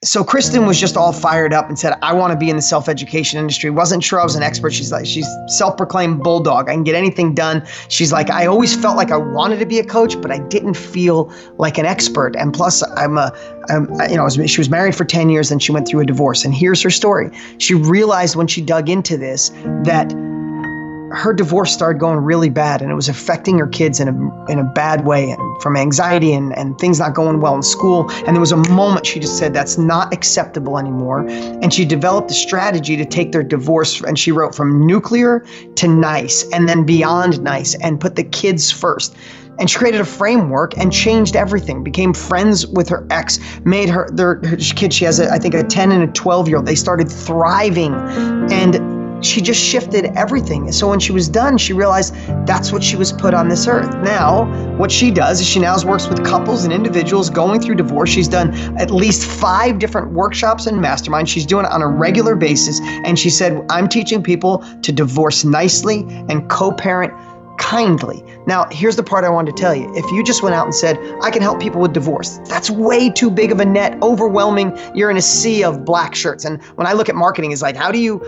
So Kristen was just all fired up and said, I want to be in the self-education industry. Wasn't sure I was an expert. She's self-proclaimed bulldog. I can get anything done. She's like, I always felt like I wanted to be a coach, but I didn't feel like an expert. And plus she was married for 10 years and she went through a divorce. And here's her story. She realized when she dug into this that her divorce started going really bad and it was affecting her kids in a bad way, and from anxiety and things not going well in school. And there was a moment she just said, that's not acceptable anymore. And she developed a strategy to take their divorce, and she wrote from nuclear to nice and then beyond nice, and put the kids first. And she created a framework and changed everything, became friends with her ex, made her kids, she has I think a 10 and a 12-year-old. They started thriving, and she just shifted everything. So when she was done, she realized that's what she was put on this earth. Now, what she does is she now works with couples and individuals going through divorce. She's done at least 5 different workshops and masterminds. She's doing it on a regular basis. And she said, I'm teaching people to divorce nicely and co-parent kindly. Now, here's the part I wanted to tell you. If you just went out and said, I can help people with divorce, that's way too big of a net, overwhelming. You're in a sea of black shirts. And when I look at marketing, it's like, how do you,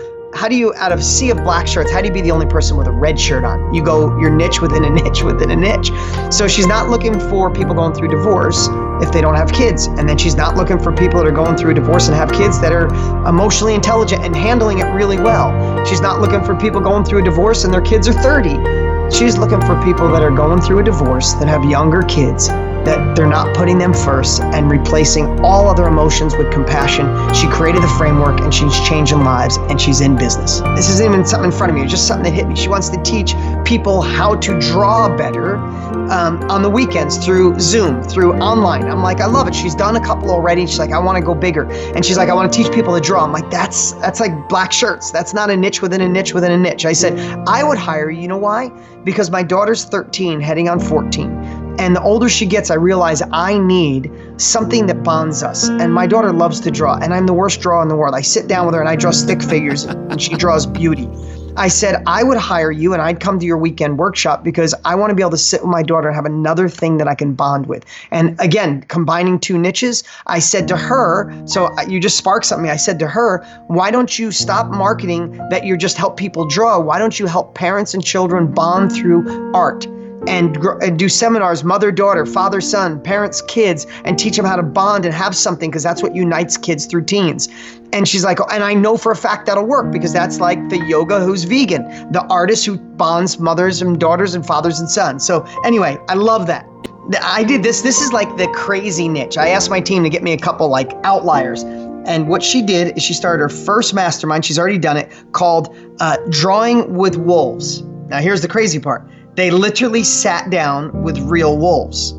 out of a sea of black shirts, how do you be the only person with a red shirt on? You go your niche within a niche within a niche. So she's not looking for people going through divorce if they don't have kids. And then she's not looking for people that are going through a divorce and have kids that are emotionally intelligent and handling it really well. She's not looking for people going through a divorce and their kids are 30. She's looking for people that are going through a divorce that have younger kids, that they're not putting them first and replacing all other emotions with compassion. She created the framework and she's changing lives and she's in business. This isn't even something in front of me, it's just something that hit me. She wants to teach people how to draw better on the weekends through Zoom, through online. I'm like, I love it. She's done a couple already. She's like, I want to go bigger. And she's like, I want to teach people to draw. I'm like, that's like black shirts. That's not a niche within a niche within a niche. I said, I would hire you. You know why? Because my daughter's 13, heading on 14. And the older she gets, I realize I need something that bonds us. And my daughter loves to draw, and I'm the worst drawer in the world. I sit down with her and I draw stick figures and she draws beauty. I said, I would hire you and I'd come to your weekend workshop because I want to be able to sit with my daughter and have another thing that I can bond with. And again, combining 2 niches, I said to her, so you just sparked something. I said to her, why don't you stop marketing that you just help people draw? Why don't you help parents and children bond through art? And do seminars, mother-daughter, father-son, parents-kids, and teach them how to bond and have something, because that's what unites kids through teens. And she's like, oh, and I know for a fact that'll work, because that's like the yoga who's vegan, the artist who bonds mothers and daughters and fathers and sons. So anyway, I love that. I did this. This is like the crazy niche. I asked my team to get me a couple like outliers. And what she did is she started her first mastermind. She's already done it, called Drawing with Wolves. Now, here's the crazy part. They literally sat down with real wolves.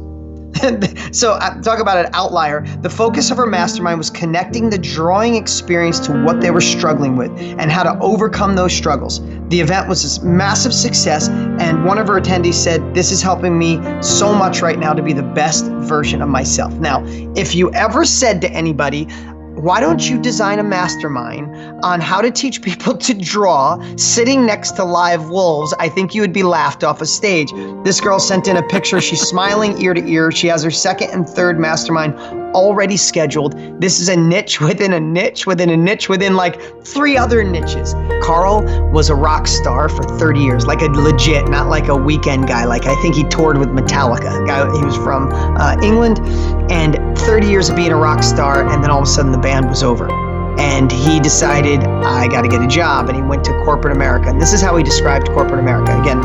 So talk about an outlier. The focus of her mastermind was connecting the drawing experience to what they were struggling with and how to overcome those struggles. The event was this massive success, and one of her attendees said, this is helping me so much right now to be the best version of myself. Now, if you ever said to anybody, why don't you design a mastermind on how to teach people to draw sitting next to live wolves? I think you would be laughed off a stage. This girl sent in a picture. She's smiling ear to ear. She has her second and third mastermind already scheduled. This is a niche within a niche within a niche within like 3 other niches. Carl was a rock star for 30 years, like a legit, not like a weekend guy. Like I think he toured with Metallica. He was from England, and 30 years of being a rock star, and then all of a sudden the band was over. And he decided, I got to get a job, and he went to corporate America. And this is how he described corporate America. Again,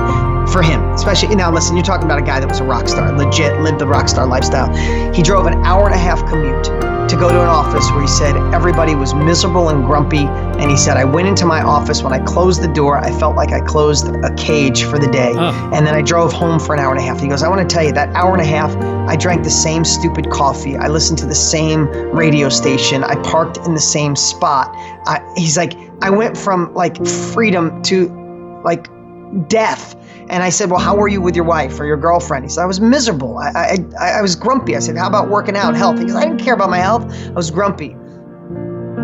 for him, especially, now listen, you're talking about a guy that was a rock star, legit, lived the rock star lifestyle. He drove an hour-and-a-half commute to go to an office where he said everybody was miserable and grumpy. And he said, I went into my office. When I closed the door, I felt like I closed a cage for the day. And then I drove home for an hour and a half. He goes, I want to tell you, that hour and a half, I drank the same stupid coffee. I listened to the same radio station. I parked in the same spot. He's like, I went from like freedom to like death. And I said, well, how were you with your wife or your girlfriend? He said, I was miserable. I was grumpy. I said, how about working out, health? He goes, I didn't care about my health. I was grumpy.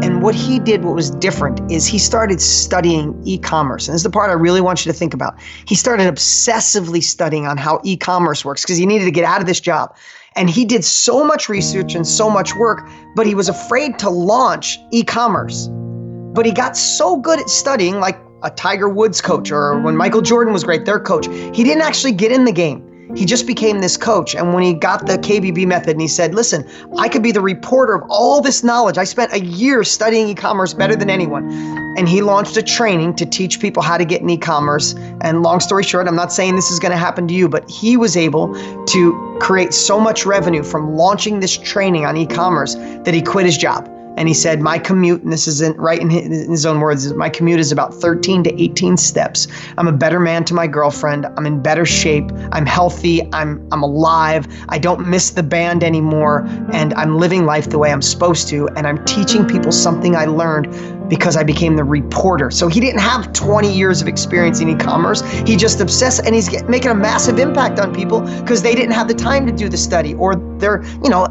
And what he did, what was different, is he started studying e-commerce. And this is the part I really want you to think about. He started obsessively studying on how e-commerce works because he needed to get out of this job. And he did so much research and so much work, but he was afraid to launch e-commerce. But he got so good at studying, like a Tiger Woods coach, or when Michael Jordan was great, their coach. He didn't actually get in the game. He just became this coach. And when he got the KBB method and he said, listen, I could be the reporter of all this knowledge. I spent a year studying e-commerce better than anyone. And he launched a training to teach people how to get in e-commerce. And long story short, I'm not saying this is going to happen to you, but he was able to create so much revenue from launching this training on e-commerce that he quit his job. And he said, my commute, and this isn't right in his own words, my commute is about 13 to 18 steps. I'm a better man to my girlfriend. I'm in better shape. I'm healthy. I'm alive. I don't miss the band anymore. And I'm living life the way I'm supposed to. And I'm teaching people something I learned because I became the reporter. So he didn't have 20 years of experience in e-commerce. He just obsessed, and he's making a massive impact on people because they didn't have the time to do the study, or they're,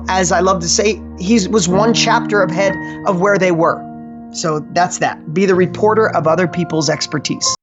as I love to say, he was one chapter ahead of where they were. So that's that. Be the reporter of other people's expertise.